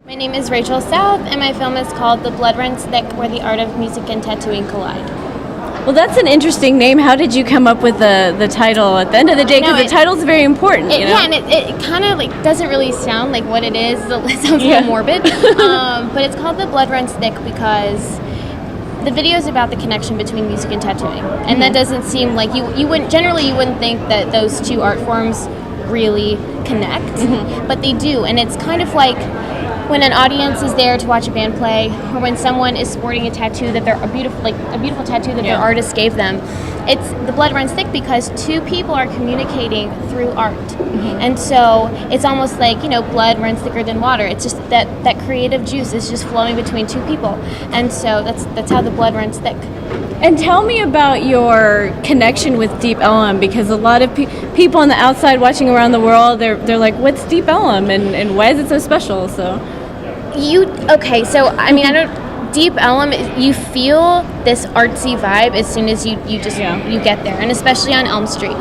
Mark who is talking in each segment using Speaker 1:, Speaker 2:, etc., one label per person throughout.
Speaker 1: My name is Rachel South, and my film is called The Blood Runs Thick, Where the Art of Music and Tattooing Collide.
Speaker 2: Well, that's an interesting name. How did you come up with the title at the end of the day? Because the title's very important.
Speaker 1: Yeah, and it kind of doesn't really sound like what it is. It sounds a little morbid. But it's called The Blood Runs Thick because the video is about the connection between music and tattooing. And that doesn't seem like you wouldn't think that those two art forms really connect, but they do. And it's kind of like when an audience is there to watch a band play, or when someone is sporting a tattoo that a beautiful tattoo that their artist gave them. It's the blood runs thick because two people are communicating through art, and so it's almost like blood runs thicker than water. It's just that creative juice is just flowing between two people, and so that's how the blood runs thick.
Speaker 2: And tell me about your connection with Deep Ellum, because a lot of people on the outside watching around the world, they're like, what's Deep Ellum and why is it so special?
Speaker 1: Deep Ellum, you feel this artsy vibe as soon as you get there, and especially on Elm Street.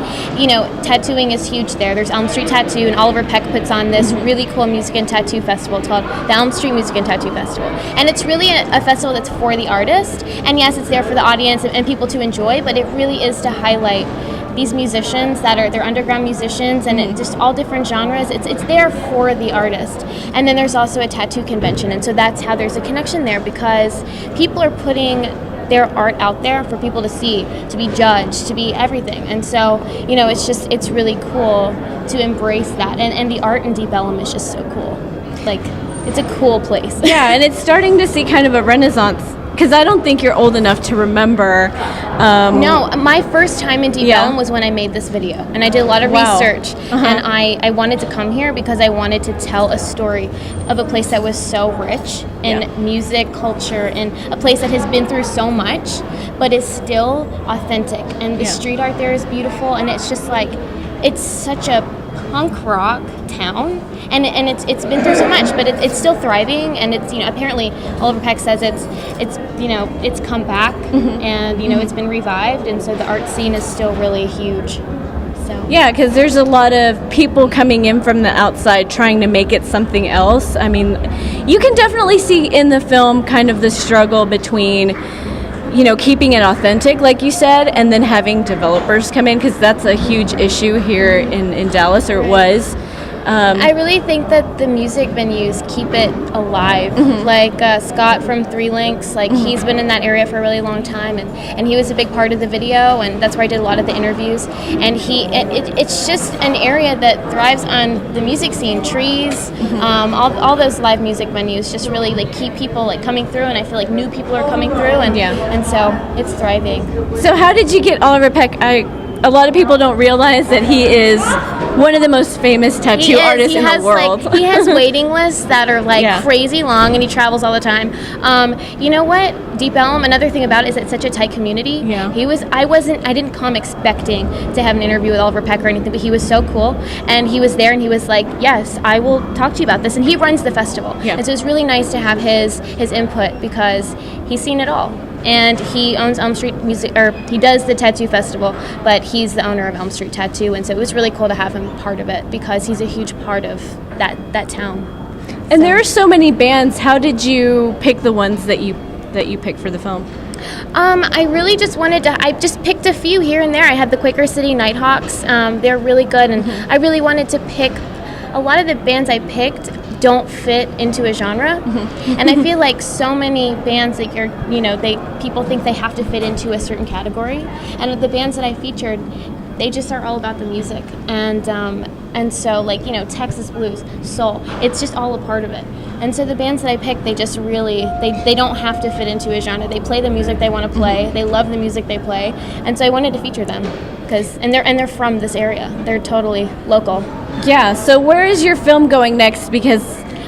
Speaker 1: Tattooing is huge there. There's Elm Street Tattoo, and Oliver Peck puts on this really cool music and tattoo festival. It's called the Elm Street Music and Tattoo Festival, and it's really a festival that's for the artist. And yes, it's there for the audience and people to enjoy, but it really is to highlight these musicians they're underground musicians, and it just all different genres. It's there for the artist. And then there's also a tattoo convention, and so that's how there's a connection there, because people are putting their art out there for people to see, to be judged, to be everything. And so it's really cool to embrace that, and the art in Deep Ellum is just so cool. It's a cool place.
Speaker 2: Yeah, and it's starting to see kind of a renaissance, because I don't think you're old enough to remember.
Speaker 1: No, my first time in Deep Ellum was when I made this video, and I did a lot of research, and I wanted to come here because I wanted to tell a story of a place that was so rich in music, culture, and a place that has been through so much, but is still authentic. And the street art there is beautiful, and it's just it's such a punk rock town, and it's been through so much, but it's still thriving, and it's apparently Oliver Peck says it's come back, and it's been revived, and so the art scene is still really huge. So
Speaker 2: yeah, because there's a lot of people coming in from the outside trying to make it something else. I mean, you can definitely see in the film kind of the struggle between keeping it authentic, like you said, and then having developers come in, because that's a huge issue here in Dallas, or it was.
Speaker 1: I really think that the music venues keep it alive. Scott from Three Links, he's been in that area for a really long time, and he was a big part of the video, and that's where I did a lot of the interviews. And it's just an area that thrives on the music scene, trees, all those live music venues just really keep people coming through, and I feel like new people are coming through, and so it's thriving.
Speaker 2: So how did you get Oliver Peck? A lot of people don't realize that he is one of the most famous tattoo artists in the world.
Speaker 1: He has waiting lists that are crazy long, and he travels all the time. You know what? Deep Ellum, another thing about it is it's such a tight community.
Speaker 2: Yeah.
Speaker 1: I didn't come expecting to have an interview with Oliver Peck or anything, but he was so cool, and he was there, and he was like, yes, I will talk to you about this. And he runs the festival. Yeah. And so it's really nice to have his input, because he's seen it all. And he owns Elm Street Music, or he does the tattoo festival, but he's the owner of Elm Street Tattoo, and so it was really cool to have him part of it, because he's a huge part of that town.
Speaker 2: And there are so many bands. How did you pick the ones that you picked for the film?
Speaker 1: I really just I just picked a few here and there. I had the Quaker City Nighthawks. They're really good, and I really wanted to pick. A lot of the bands I picked don't fit into a genre, and I feel like so many bands people think they have to fit into a certain category, and the bands that I featured, they just are all about the music, and so Texas blues, soul, it's just all a part of it. And so the bands that I picked, they just really they don't have to fit into a genre. They play the music they want to play. They love the music they play, and so I wanted to feature them and they're from this area. They're totally local.
Speaker 2: Yeah. So where is your film going next? Because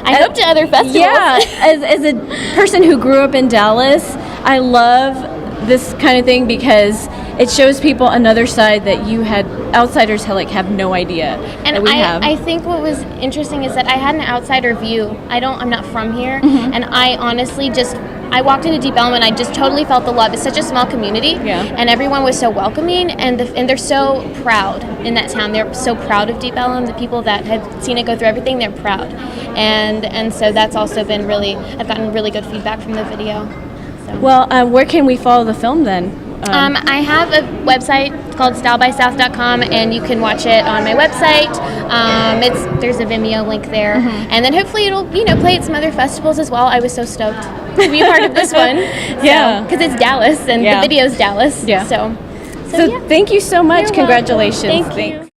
Speaker 1: I hope to other festivals.
Speaker 2: Yeah. As a person who grew up in Dallas, I love this kind of thing, because it shows people another side that outsiders have no idea.
Speaker 1: And I think what was interesting is that I had an outsider view. I'm not from here, and I honestly I walked into Deep Ellum and I just totally felt the love. It's such a small community, and everyone was so welcoming, and they're so proud in that town. They're so proud of Deep Ellum. The people that have seen it go through everything, they're proud, and so that's also been really. I've gotten really good feedback from the video. So.
Speaker 2: Well, where can we follow the film then?
Speaker 1: I have a website called stylebysouth.com, and you can watch it on my website. There's a Vimeo link there, and then hopefully it'll play at some other festivals as well. I was so stoked to be a part of this one. Because it's Dallas and the video's Dallas.
Speaker 2: Yeah.
Speaker 1: So
Speaker 2: thank you so much.
Speaker 1: You're
Speaker 2: Congratulations.
Speaker 1: welcome. Thank you.